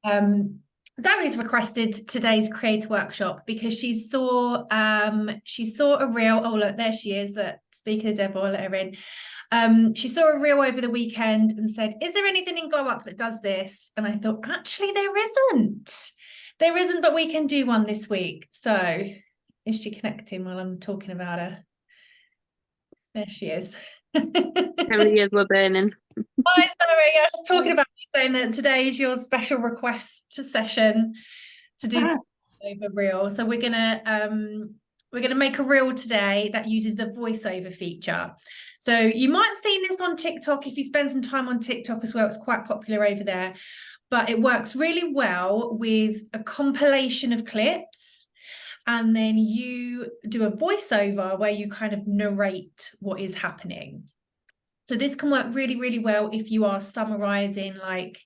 Zoe's requested today's creator workshop because she saw a reel. Oh look, there she is. That speaking of Deborah, let her in. She saw a reel over the weekend and said, "Is there anything in Glow Up that does this?" And I thought, actually, there isn't. There isn't, but we can do one this week. So, is she connecting while I'm talking about her? There she is. How many years we're burning? Hi, sorry. I was just talking about you saying that today is your special request session to do the voiceover reel. So we're gonna make a reel today that uses the voiceover feature. So you might have seen this on TikTok if you spend some time on TikTok as well. It's quite popular over there, but it works really well with a compilation of clips. And then you do a voiceover where you kind of narrate what is happening. So this can work really, really well if you are summarizing like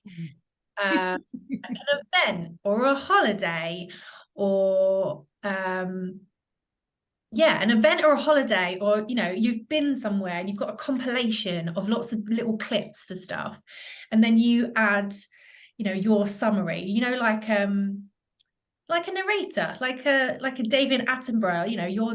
an event or a holiday or an event or a holiday, or you've been somewhere and you've got a compilation of lots of little clips for stuff, and then you add your summary, like a narrator, like a David Attenborough,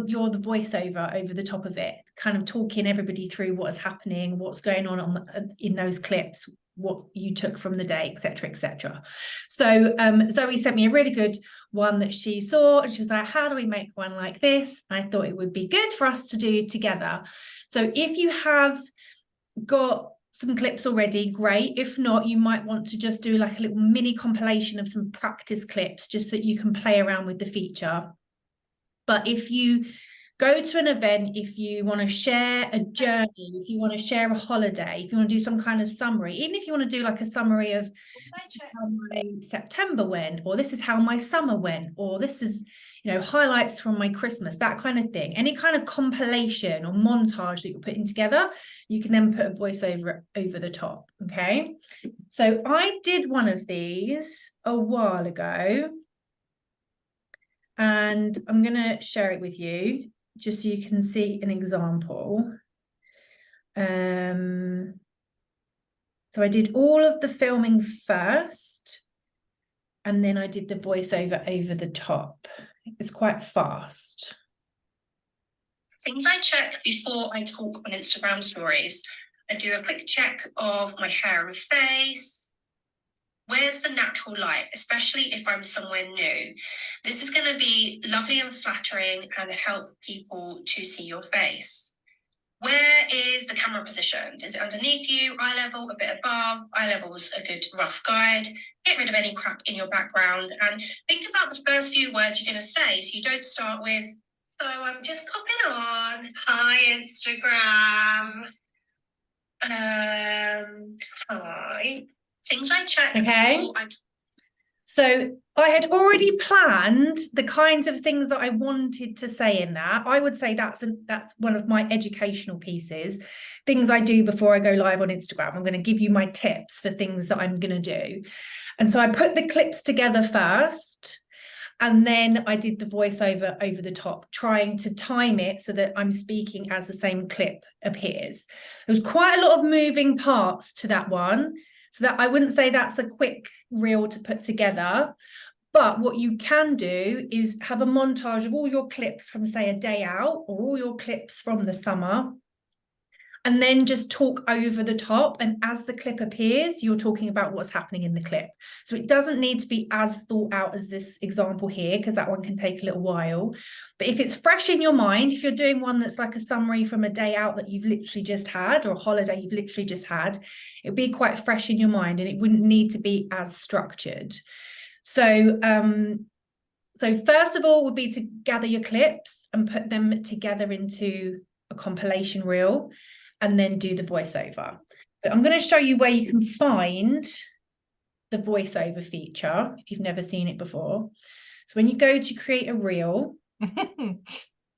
you're the voiceover over the top of it, kind of talking everybody through what is happening, what's going on in those clips, what you took from the day, etc., etc. So Zoe sent me a really good one that she saw, and she was like, "How do we make one like this?" And I thought it would be good for us to do together. So if you have got some clips already, great. If not, you might want to just do like a little mini compilation of some practice clips just so you can play around with the feature. But if you go to an event, if you want to share a journey, if you want to share a holiday, if you want to do some kind of summary, even if you want to do like a summary of how my September went, or this is how my summer went, or this is highlights from my Christmas, that kind of thing, any kind of compilation or montage that you're putting together, you can then put a voiceover over the top. Okay, so I did one of these a while ago and I'm going to share it with you just so you can see an example. So I did all of the filming first, and then I did the voiceover over the top. It's quite fast. Things I check before I talk on Instagram stories. I do a quick check of my hair and face. Where's the natural light, especially if I'm somewhere new? This is going to be lovely and flattering and help people to see your face. Where is the camera positioned? Is it underneath you, eye level, a bit above? Eye level's a good rough guide. Get rid of any crap in your background and think about the first few words you're going to say, so you don't start with, "So I'm just popping on. Hi, Instagram. Hi." Things I check. Okay. So I had already planned the kinds of things that I wanted to say in that. I would say that's one of my educational pieces, things I do before I go live on Instagram. I'm going to give you my tips for things that I'm going to do. And so I put the clips together first, and then I did the voiceover over the top, trying to time it so that I'm speaking as the same clip appears. There was quite a lot of moving parts to that one, so that I wouldn't say that's a quick reel to put together. But what you can do is have a montage of all your clips from, say, a day out, or all your clips from the summer, and then just talk over the top. And as the clip appears, you're talking about what's happening in the clip. So it doesn't need to be as thought out as this example here, because that one can take a little while. But if it's fresh in your mind, if you're doing one that's like a summary from a day out that you've literally just had, or a holiday you've literally just had, it'd be quite fresh in your mind and it wouldn't need to be as structured. So first of all would be to gather your clips and put them together into a compilation reel, and then do the voiceover. So I'm going to show you where you can find the voiceover feature if you've never seen it before. So when you go to create a reel.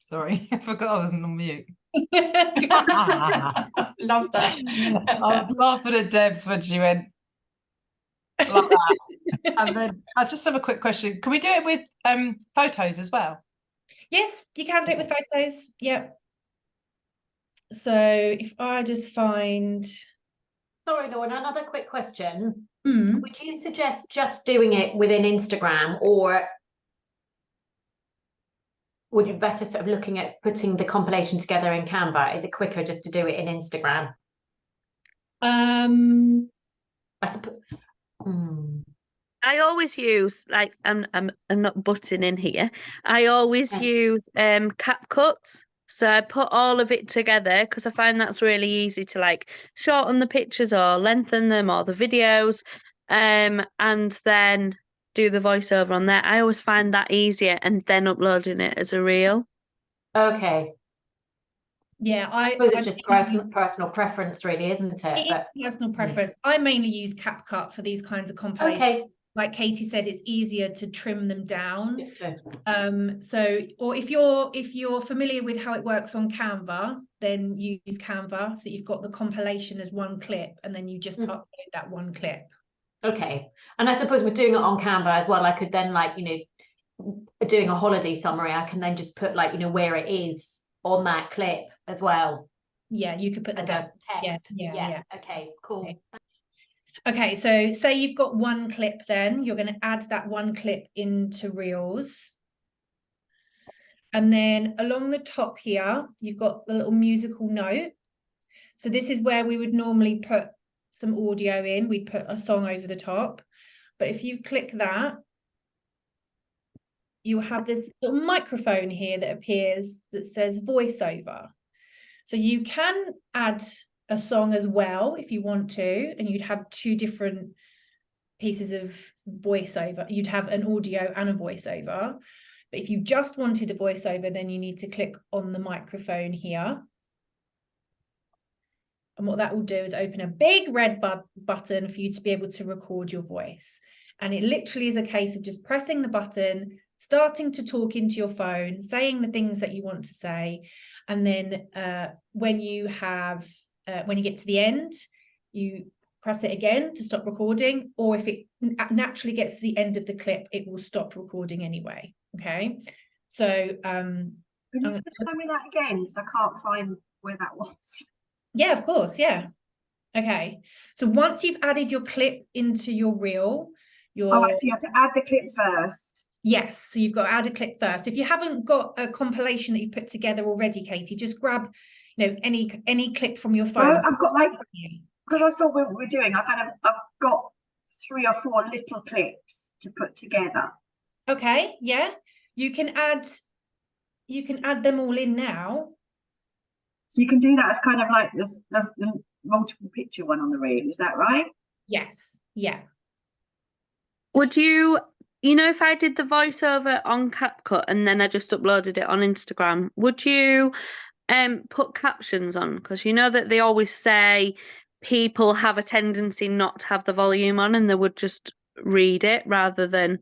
Sorry, I forgot I wasn't on mute. Love that. I was laughing at Debs when she went like that. And then I just have a quick question. Can we do it with photos as well? Yes, you can do it with photos. Yep. So if I just find Sorry, Lauren, another quick question. Mm. Would you suggest just doing it within Instagram, or would you better sort of looking at putting the compilation together in Canva? Is it quicker just to do it in Instagram? I suppose. I always use like I'm not butting in here. I always use CapCut. So I put all of it together because I find that's really easy to like shorten the pictures or lengthen them or the videos, and then do the voiceover on there. I always find that easier, and then uploading it as a reel. Okay. Yeah, I suppose it's just personal preference, really, isn't it? It is personal preference. I mainly use CapCut for these kinds of compilations. Okay. Like Katie said, it's easier to trim them down. Just to... So, or if you're familiar with how it works on Canva, then use Canva. So you've got the compilation as one clip, and then you just upload that one clip. Okay. And I suppose with doing it on Canva as well, I could then, like, doing a holiday summary, I can then just put, like, where it is on that clip as well. Yeah, you could put the text. Yeah. Okay, cool. Okay, so say you've got one clip, then you're going to add that one clip into Reels. And then along the top here, you've got the little musical note. So this is where we would normally put some audio in. We'd put a song over the top. But if you click that, you have this little microphone here that appears that says voiceover. So you can add a song as well if you want to, and you'd have two different pieces of voiceover. You'd have an audio and a voiceover. But if you just wanted a voiceover, then you need to click on the microphone here. And what that will do is open a big red button for you to be able to record your voice. And it literally is a case of just pressing the button, starting to talk into your phone, saying the things that you want to say. And then when you get to the end, you press it again to stop recording, or if it naturally gets to the end of the clip, it will stop recording anyway. Okay, so can you tell me that again, because I can't find where that was. Yeah, of course. Yeah. Okay, so once you've added your clip into your reel, so you have to add the clip first. Yes, so you've got to add a clip first. If you haven't got a compilation that you've put together already, Katie, just grab any clip from your phone. Well, I've got, like, because I saw what we were doing, I've got 3 or 4 little clips to put together. Okay, yeah, you can add them all in now. So you can do that as kind of like the multiple picture one on the reel, is that right? Yes, yeah. Would you, if I did the voiceover on CapCut and then I just uploaded it on Instagram, would you put captions on? Because you know that they always say people have a tendency not to have the volume on and they would just read it rather than...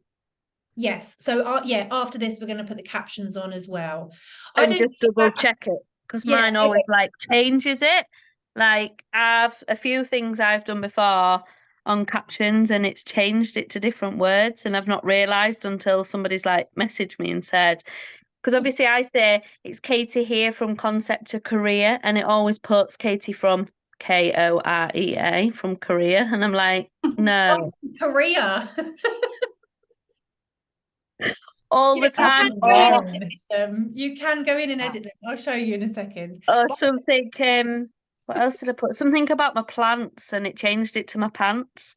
Yes, so yeah, after this we're going to put the captions on as well. I just double check it, because mine always like changes it. Like a few things I've done before on captions and it's changed it to different words, and I've not realised until somebody's like messaged me and said, because obviously I say it's Katie here from Concept to Korea, and it always puts Katie from Korea from Korea, and I'm like, no. Korea. All the time. You can go in and edit them. I'll show you in a second. Or something, what else did I put? Something about my plants, and it changed it to my pants.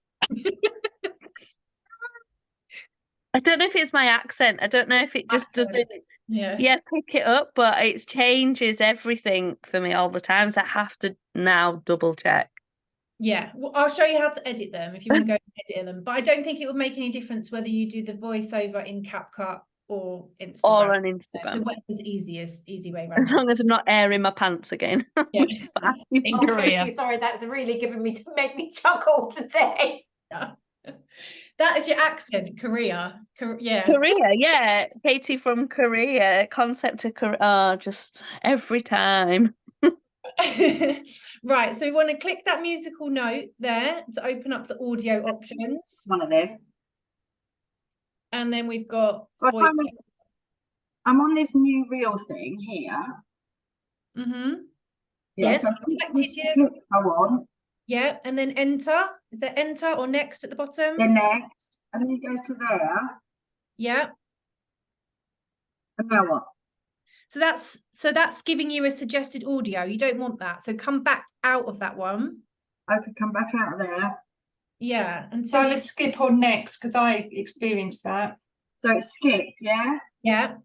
I don't know if it's my accent. I don't know if it just doesn't pick it up, but it changes everything for me all the time. So I have to now double check. Yeah, well, I'll show you how to edit them if you want to go and edit them. But I don't think it would make any difference whether you do the voiceover in CapCut or Instagram. Or on Instagram. So easy way around. As long as I'm not airing my pants again. Yeah. In Korea. Sorry, that's really made me chuckle today. Yeah. That is your accent, Korea. Yeah. Korea, yeah. Katie from Korea, Concept to Korea. Just every time. Right, so we want to click that musical note there to open up the audio options. One of them. And then we've got... So I'm on this new reel thing here. Mm-hmm. Yeah, Yes, so I click I want. Yeah, and then enter. Is there enter or next at the bottom? Then next, and then it goes to there, Yeah. and now what? So that's giving you a suggested audio. You don't want that. So come back out of that one. I could come back out of there. Yeah, So until either you, skip or next, because I experienced that. So it's skip, yeah? yeah.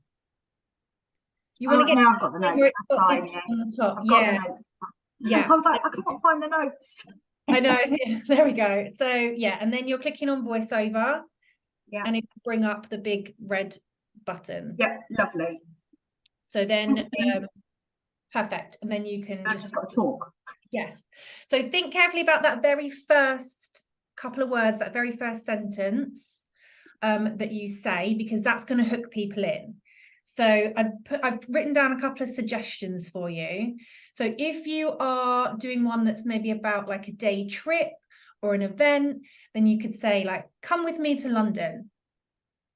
You want to get Now I've got the notes, where it's that's got fine, this yeah. on the top. I've got the Yeah, notes. yeah. I was like, I can't find the notes. I know. There we go. So yeah, and then you're clicking on voiceover. Yeah. And it will bring up the big red button. Yeah, lovely. So then Thank you. perfect. And then you can I've just got to talk. yes. So think carefully about that very first couple of words, that very first sentence that you say, because that's going to hook people in. So I've written down a couple of suggestions for you. So if you are doing one that's maybe about like a day trip or an event, then you could say like, come with me to London.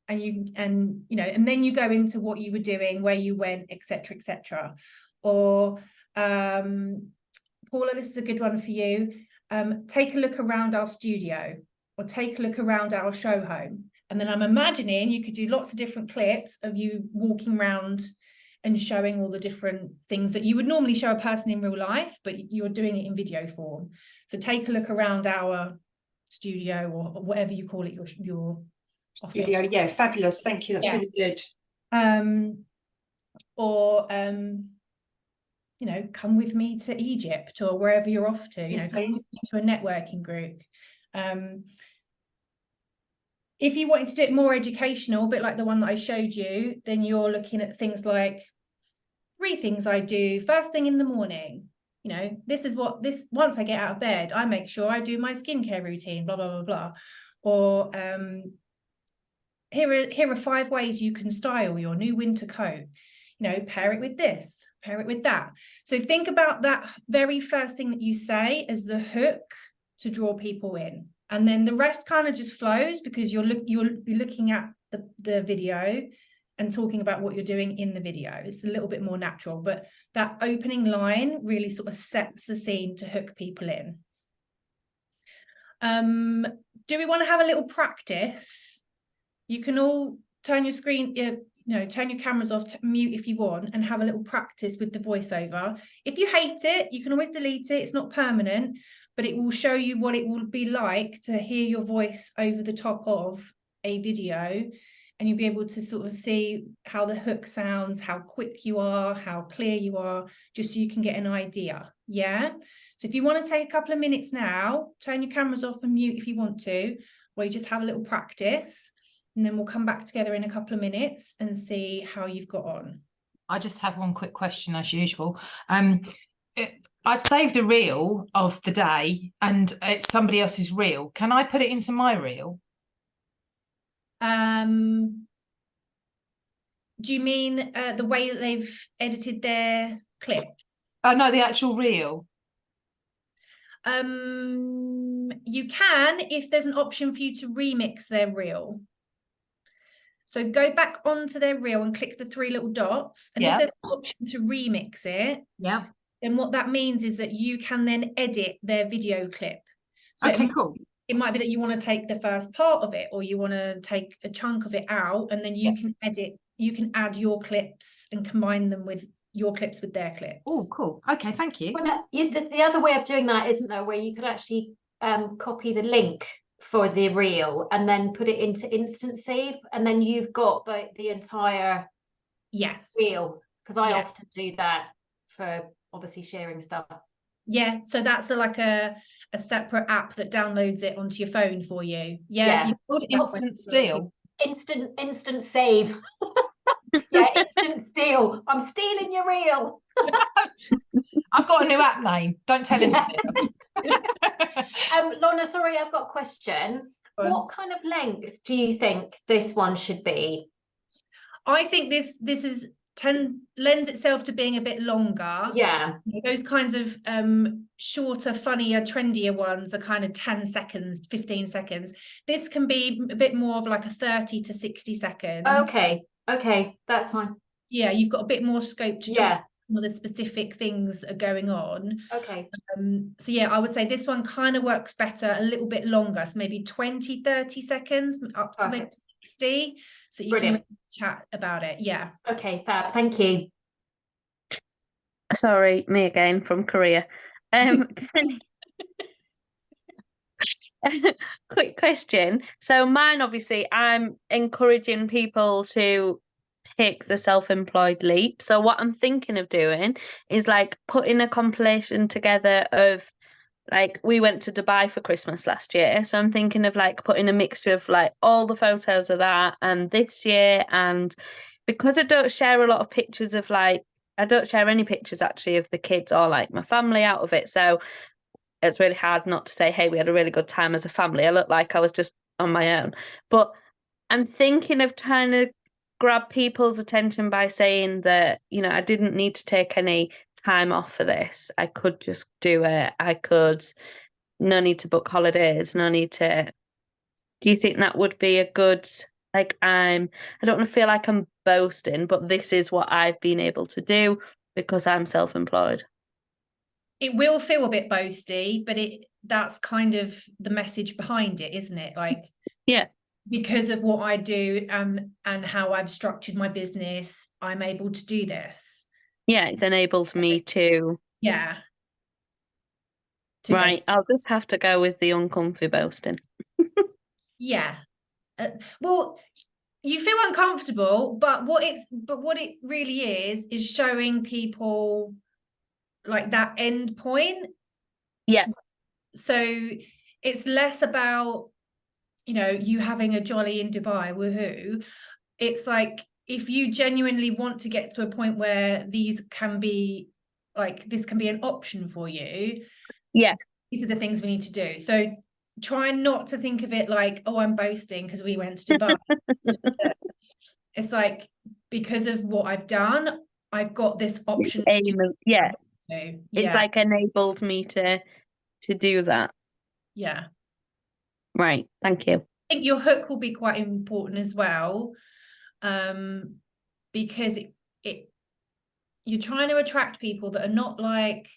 And then you go into what you were doing, where you went, etc., etc. Or Paula, this is a good one for you. Take a look around our studio, or take a look around our show home. And then I'm imagining you could do lots of different clips of you walking around and showing all the different things that you would normally show a person in real life, but you're doing it in video form. So take a look around our studio, or whatever you call it, your office. Studio, yeah, fabulous. Thank you. That's Yeah. really good. Or come with me to Egypt, or wherever you're off to, Yes, come please. with me to a networking group. If you wanted to do it more educational, a bit like the one that I showed you, then you're looking at things like 3 things I do first thing in the morning. This is once I get out of bed, I make sure I do my skincare routine, blah, blah, blah, blah. Or here are 5 ways you can style your new winter coat. Pair it with this, pair it with that. So think about that very first thing that you say as the hook to draw people in. And then the rest kind of just flows, because you'll be looking at the video and talking about what you're doing in the video. It's a little bit more natural, but that opening line really sort of sets the scene to hook people in. Do we want to have a little practice? You can all turn your screen, turn your cameras off, mute if you want, and have a little practice with the voiceover. If you hate it, you can always delete it. It's not permanent, but it will show you what it will be like to hear your voice over the top of a video, and you'll be able to sort of see how the hook sounds, how quick you are, how clear you are, just so you can get an idea. Yeah. So if you want to take a couple of minutes now, turn your cameras off and mute if you want to, or you just have a little practice, and then we'll come back together in a couple of minutes and see how you've got on. I just have one quick question as usual. I've saved a reel of the day and it's somebody else's reel. Can I put it into my reel? Do you mean the way that they've edited their clips? Oh no, the actual reel. You can, if there's an option for you to remix their reel. So go back onto their reel and click the 3 little dots. And if there's an option to remix it, then what that means is that you can then edit their video clip. So okay, cool. It might be that you want to take the first part of it, or you want to take a chunk of it out, and then you can edit, you can add your clips and combine them with your clips with their clips. Oh, cool. Okay, thank you. Well, the other way of doing that, isn't there, where you could actually copy the link for the reel and then put it into Instant Save, and then you've got the entire reel, because I often do that for obviously sharing stuff. Yeah, so that's like a separate app that downloads it onto your phone for you. Yeah. Instant Steal. Instant Save. Yeah, Instant Steal. I'm stealing your reel. I've got a new app name. Don't tell anybody else. Lorna, sorry, I've got a question. What kind of length do you think this one should be? I think this lends itself to being a bit longer. Yeah. Those kinds of shorter, funnier, trendier ones are kind of 10 seconds, 15 seconds. This can be a bit more of like a 30 to 60 seconds. Okay, that's fine. Yeah, you've got a bit more scope to Yeah. some of the specific things that are going on. Okay. So yeah, I would say this one kind of works better a little bit longer, so maybe 20-30 seconds up to maybe Perfect. 60, so you Brilliant. can chat about it. Yeah. Okay, fab. Thank you. Sorry, me again from Korea. Quick question. So mine, obviously, I'm encouraging people to take the self-employed leap. So what I'm thinking of doing is like putting a compilation together of, like, we went to Dubai for Christmas last year. So I'm thinking of like putting a mixture of like all the photos of that and this year. And because I don't share a lot of pictures of like, I don't share any pictures actually of the kids or like my family out of it. So it's really hard not to say, hey, we had a really good time as a family. I look like I was just on my own. But I'm thinking of trying to grab people's attention by saying that, you know, I didn't need to take any time off for this. I could just do it. No need to book holidays, no need to. Do you think that would be a good, like, I don't want to feel like I'm boasting, but this is what I've been able to do because I'm self-employed. It will feel a bit boasty, but that's kind of the message behind it, isn't it? Like, Yeah. because of what I do and how I've structured my business, I'm able to do this. Yeah, it's enabled me to. Yeah. Right, I'll just have to go with the uncomfy boasting. Yeah. Well, you feel uncomfortable, but what it really is showing people like that end point. Yeah. So it's less about, you know, you having a jolly in Dubai, woohoo. It's like, if you genuinely want to get to a point where these can be, like, this can be an option for you. Yeah. These are the things we need to do. So try not to think of it like, oh, I'm boasting because we went to Dubai. It's like, because of what I've done, I've got this option to do. Yeah. It's It's like enabled me to do that. Yeah. Right. Thank you. I think your hook will be quite important as well, because you're trying to attract people that are not like,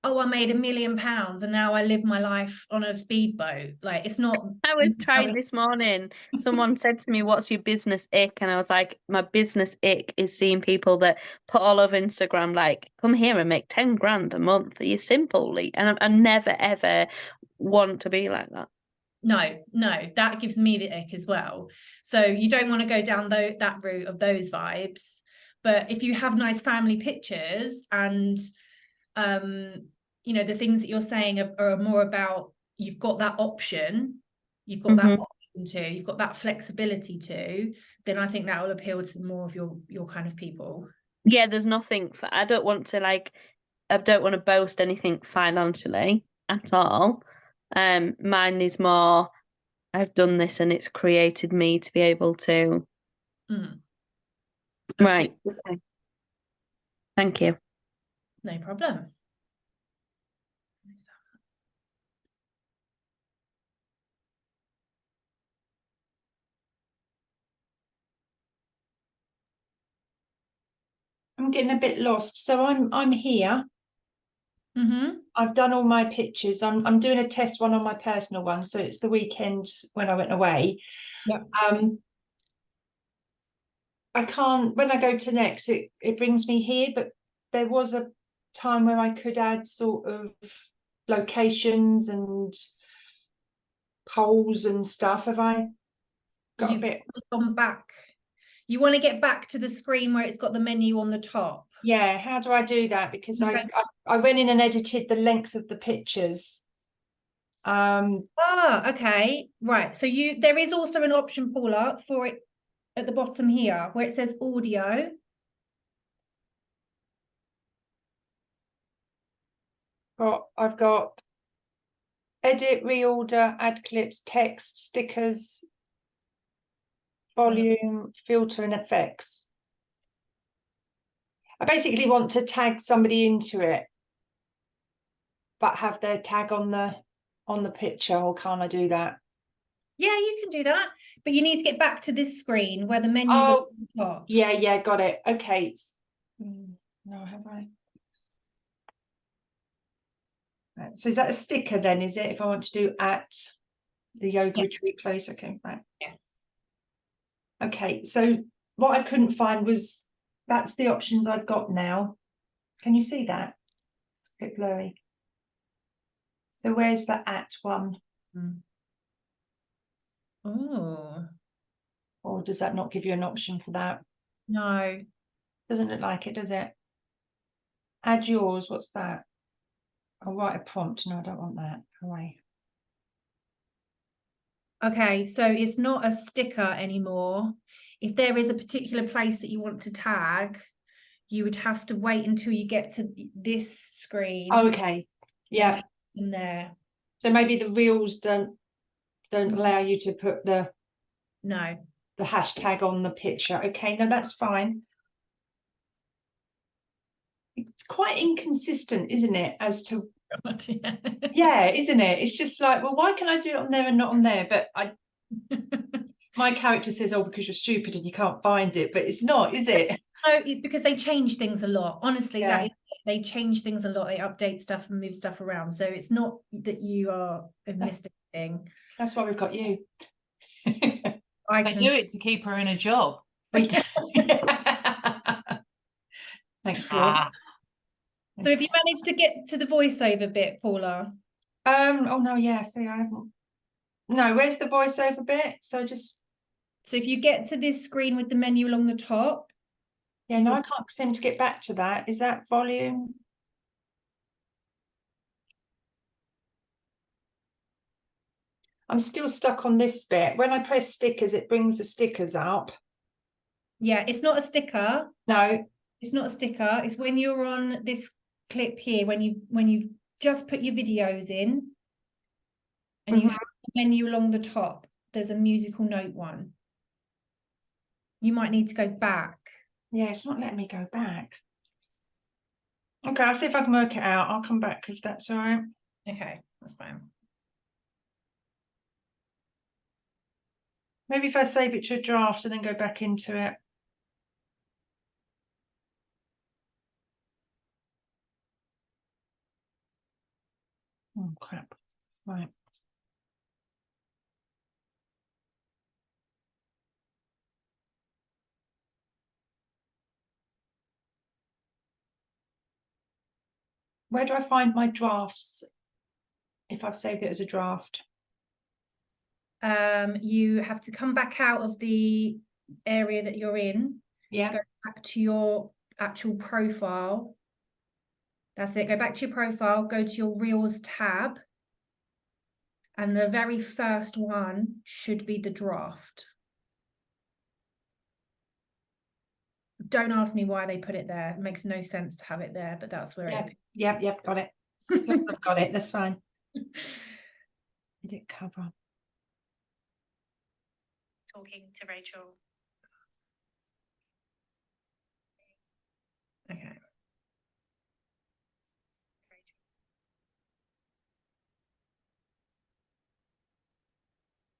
oh, I made £1 million and now I live my life on a speedboat. Like, it's not. I was trying this morning. Someone said to me, what's your business ick? And I was like, my business ick is seeing people that put all over Instagram, like, come here and make 10 grand a month. Are you simply? And I never, ever want to be like that. No, that gives me the ick as well. So you don't want to go down that route of those vibes. But if you have nice family pictures and, you know, the things that you're saying are more about, you've got that option, you've got that option to, you've got that flexibility to, then I think that will appeal to more of your kind of people. Yeah, there's nothing I don't want to boast anything financially at all. Mine is more, I've done this and it's created me to be able to. Right. Okay. Thank you. No problem. I'm getting a bit lost. So I'm here. I've done all my pictures. I'm doing a test one on my personal one. So it's the weekend when I went away. Yeah. I can't, when I go to next, it brings me here, but there was a time where I could add sort of locations and polls and stuff. Have I got a bit gone back? You want to get back to the screen where it's got the menu on the top? Yeah, how do I do that? Because I went in and edited the length of the pictures. Okay, right. So there is also an option, Paula, for it at the bottom here where it says audio. I've got edit, reorder, add clips, text, stickers, volume, filter, and effects. I basically want to tag somebody into it, but have their tag on the picture, or can't I do that? Yeah, you can do that, but you need to get back to this screen where the menus are Oh, at the top. yeah, got it. Okay. No, have I? Right, so is that a sticker then, is it? If I want to do at the yoga retreat place, okay, right. Yes. Okay, so what I couldn't find was, that's the options I've got now. Can you see that? It's a bit blurry. So where's the at one? Oh, Or does that not give you an option for that? no. Doesn't look like it, does it? Add yours, what's that? I'll write a prompt. No, I don't want that. Away. Okay, so it's not a sticker anymore. If there is a particular place that you want to tag, you would have to wait until you get to this screen. Oh, okay. Yeah. In there. So maybe the reels don't allow you to put the hashtag on the picture. Okay, no, that's fine. It's quite inconsistent, isn't it, as to yeah, isn't it? It's just like, well, why can I do it on there and not on there? But my character says, oh, because you're stupid and you can't find it, but it's not, is it? No, it's because they change things a lot. Honestly, Yeah. that is, they change things a lot. They update stuff and move stuff around. So it's not that you are missed anything. That's why we've got you. They do it to keep her in a job. Thank you. So if you manage to get to the voiceover bit, Paula. Oh no, yeah, see, I haven't. No, where's the voiceover bit? So if you get to this screen with the menu along the top. Yeah, no, I can't seem to get back to that. Is that volume? I'm still stuck on this bit. When I press stickers, it brings the stickers up. Yeah, it's not a sticker. No. It's not a sticker. It's when you're on this clip here, when you've just put your videos in and you have the menu along the top, there's a musical note one. You might need to go back. Yeah, it's not letting me go back. Okay, I'll see if I can work it out. I'll come back if that's all right. Okay, that's fine. Maybe if I save it to a draft and then go back into it. Oh, crap. Right. Where do I find my drafts if I've saved it as a draft? You have to come back out of the area that you're in. Yeah. Go back to your actual profile. That's it. Go back to your profile, go to your Reels tab. And the very first one should be the draft. Don't ask me why they put it there. It makes no sense to have it there, but that's where it is. Yep, got it. I've got it, that's fine. Did it cover? Talking to Rachel. Okay.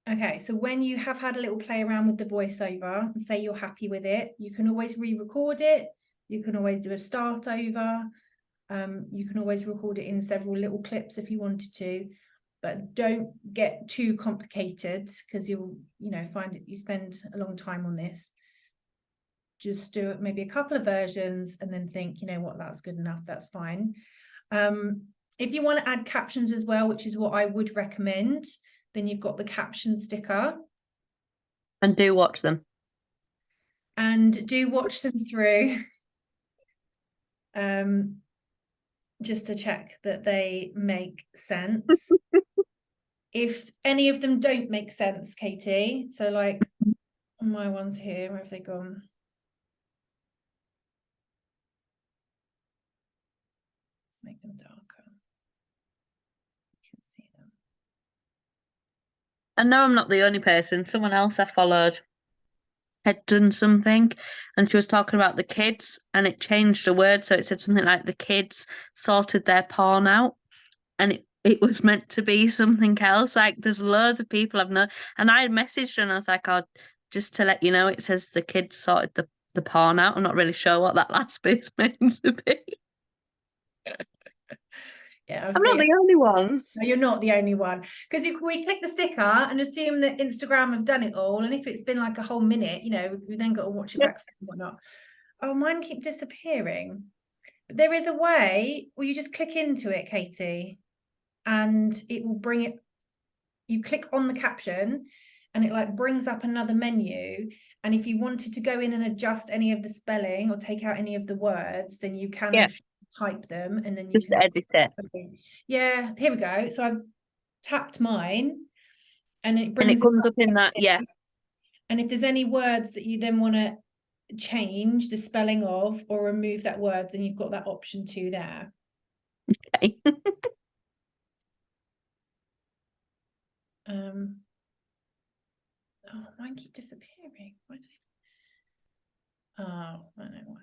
Okay, so when you have had a little play around with the voiceover and say you're happy with it, you can always re-record it. You can always do a start over. You can always record it in several little clips if you wanted to, but don't get too complicated because you'll, find it, you spend a long time on this. Just do it maybe a couple of versions and then think, you know what, that's good enough, that's fine. If you want to add captions as well, which is what I would recommend, then you've got the caption sticker. And do watch them. And do watch them through. Just to check that they make sense. If any of them don't make sense, Katie, so like my ones here, where have they gone? Let's make them darker. You can see them. I know I'm not the only person. Someone else I followed had done something and she was talking about the kids and it changed the word. So it said something like the kids sorted their porn out. And it was meant to be something else. Like there's loads of people I've known, and I messaged her and I was like, "Oh, just to let you know, it says the kids sorted the porn out. I'm not really sure what that last bit's meant to be." Yeah, I'm not the only one. No, you're not the only one, because we click the sticker and assume that Instagram have done it all, and if it's been like a whole minute, you know, we then got to watch it back and whatnot. Oh, mine keep disappearing. But there is a way where you just click into it, Katie, and it will bring it. You click on the caption and it like brings up another menu, and if you wanted to go in and adjust any of the spelling or take out any of the words, then you can Yeah. type them, and then you Just can edit it. Yeah, here we go. So I've tapped mine and it And brings it comes up in that, yeah. And if there's any words that you then want to change the spelling of or remove that word, then you've got that option too there. Okay. Oh, mine keep disappearing. Why do they... Oh, I don't know why.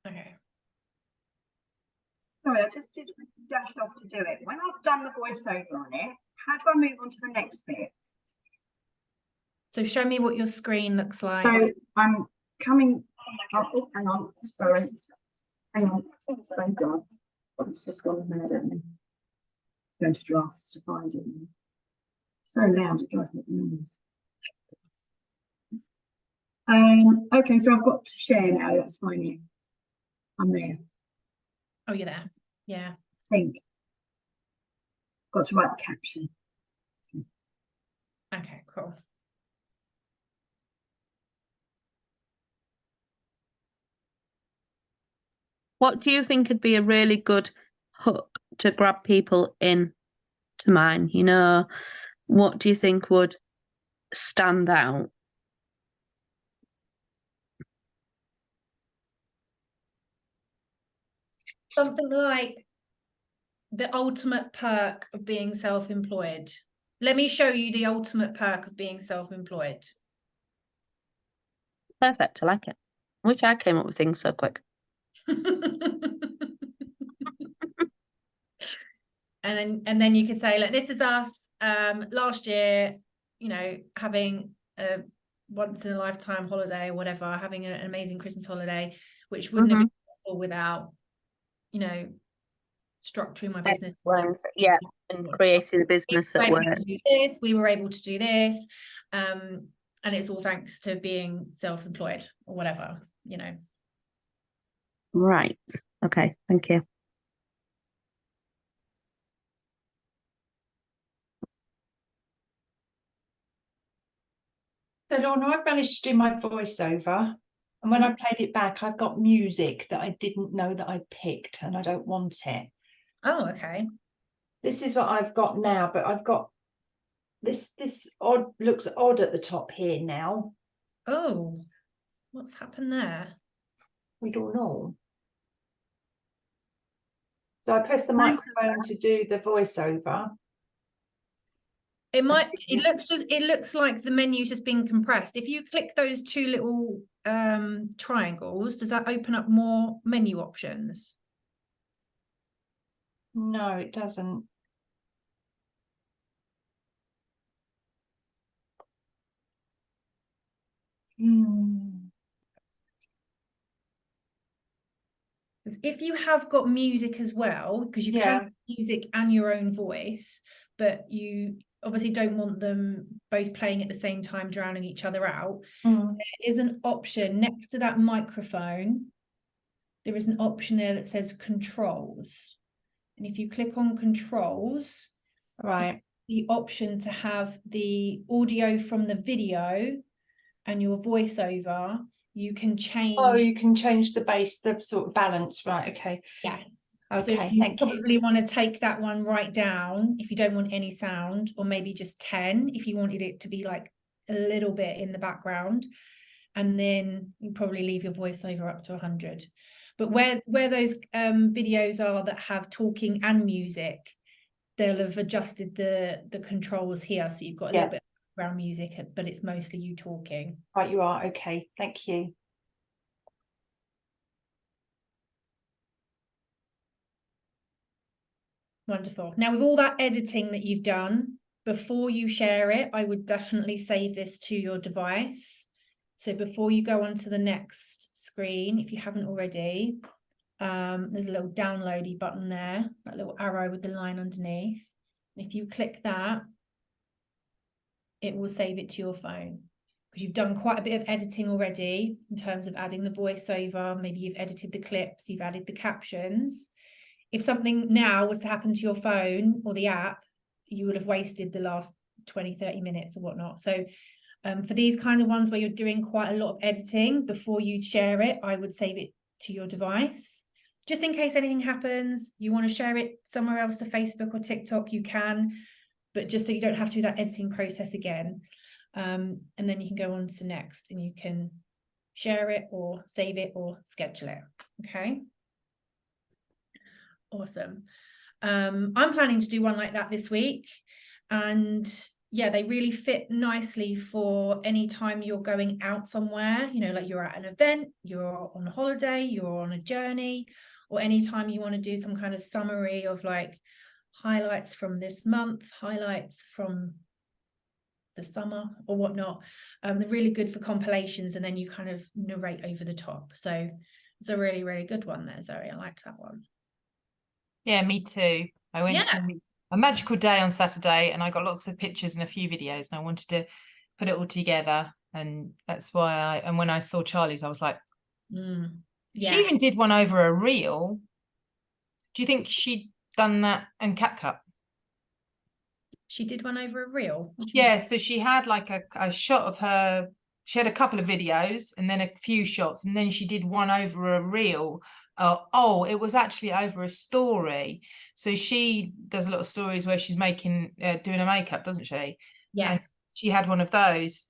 Okay. Sorry, I just dashed off to do it. When I've done the voiceover on it, how do I move on to the next bit? So show me what your screen looks like. So I'm coming. Oh, hang on. Sorry. Hang on. Oh, thank God. It's just gone mad at me. Going to drafts to find it. So loud, it drives me nuts. Okay, so I've got to share now. That's fine. Yeah. I'm there. Oh, you're there. Yeah. I think. Got to write the caption. Okay, cool. What do you think would be a really good hook to grab people in to mine? You know, what do you think would stand out? Something like the ultimate perk of being self-employed. Let me show you the ultimate perk of being self-employed. Perfect. I like it. I wish I came up with things so quick. And then you could say, look, this is us last year, you know, having a once in a lifetime holiday or whatever, having an amazing Christmas holiday, which wouldn't have been possible without, you know, structuring my business. Yeah, and creating a business at work. We were able to do this, and it's all thanks to being self-employed or whatever, you know. Right. Okay. Thank you. So Lorna, I've managed to do my voiceover, and when I played it back, I've got music that I didn't know that I picked, and I don't want it. Oh, okay. This is what I've got now, but I've got this odd, looks odd at the top here now. Oh, what's happened there? We don't know. So I press the microphone to do the voiceover. It might, it looks like the menu's just been compressed. If you click those two little triangles, does that open up more menu options? No, it doesn't. Because if you have got music as well, because you can have music and your own voice, but you obviously don't want them both playing at the same time, drowning each other out, there is an option next to that microphone. There is an option there that says controls. And if you click on controls, right, the option to have the audio from the video and your voiceover, you can change. Oh, you can change the bass, the sort of balance, right? Okay. Yes. Okay, so you thank probably you. want to take that one right down if you don't want any sound, or maybe just 10 if you wanted it to be like a little bit in the background, and then you probably leave your voiceover up to 100. But where those videos are that have talking and music, they'll have adjusted the controls here, so you've got a little bit of background music, but it's mostly you talking. Right, you are. Okay, thank you. Wonderful. Now, with all that editing that you've done, before you share it, I would definitely save this to your device. So before you go on to the next screen, if you haven't already, there's a little downloady button there, that little arrow with the line underneath. And if you click that, it will save it to your phone, because you've done quite a bit of editing already in terms of adding the voiceover. Maybe you've edited the clips, you've added the captions. If something now was to happen to your phone or the app, you would have wasted the last 20-30 minutes or whatnot. So for these kind of ones where you're doing quite a lot of editing, before you share it, I would save it to your device. Just in case anything happens, you want to share it somewhere else to Facebook or TikTok, you can, but just so you don't have to do that editing process again. And then you can go on to next and you can share it or save it or schedule it. Okay. Awesome. I'm planning to do one like that this week, and yeah, they really fit nicely for any time you're going out somewhere, you know, like you're at an event, you're on a holiday, you're on a journey, or anytime you want to do some kind of summary of like highlights from this month, highlights from the summer or whatnot. They're really good for compilations, and then you kind of narrate over the top. So it's a really, really good one there, Zoe. I liked that one. Yeah, me too. I went to a magical day on Saturday and I got lots of pictures and a few videos, and I wanted to put it all together. And that's why and when I saw Charlie's, I was like, yeah. She even did one over a reel. Do you think she'd done that and CapCut? She did one over a reel? Yeah, so she had like a shot of her. She had a couple of videos and then a few shots, and then she did one over a reel. Oh, it was actually over a story. So she does a lot of stories where she's making doing her makeup, doesn't she? Yes. And she had one of those.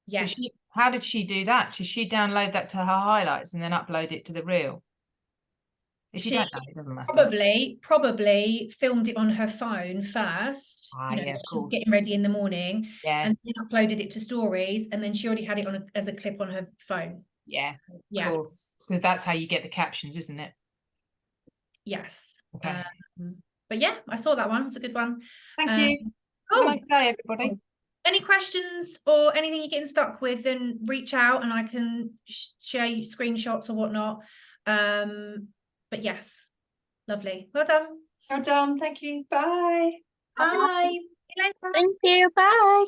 Yes. So how did she do that? Did she download that to her highlights and then upload it to the reel? If you don't know, it doesn't matter. Probably filmed it on her phone first. You know, yeah, of she was course. getting ready in the morning, Yeah, and then uploaded it to stories, and then she already had it as a clip on her phone. yeah, Yeah, of course, because that's how you get the captions, isn't it? Yes. Okay. But yeah, I saw that one. It's a good one. Thank you. Cool. Have a nice day, everybody. Any questions or anything you're getting stuck with, then reach out and I can share screenshots or whatnot. But yes, lovely. Well done. Well done. Thank you. Bye. Bye. See you later. Thank you. Bye.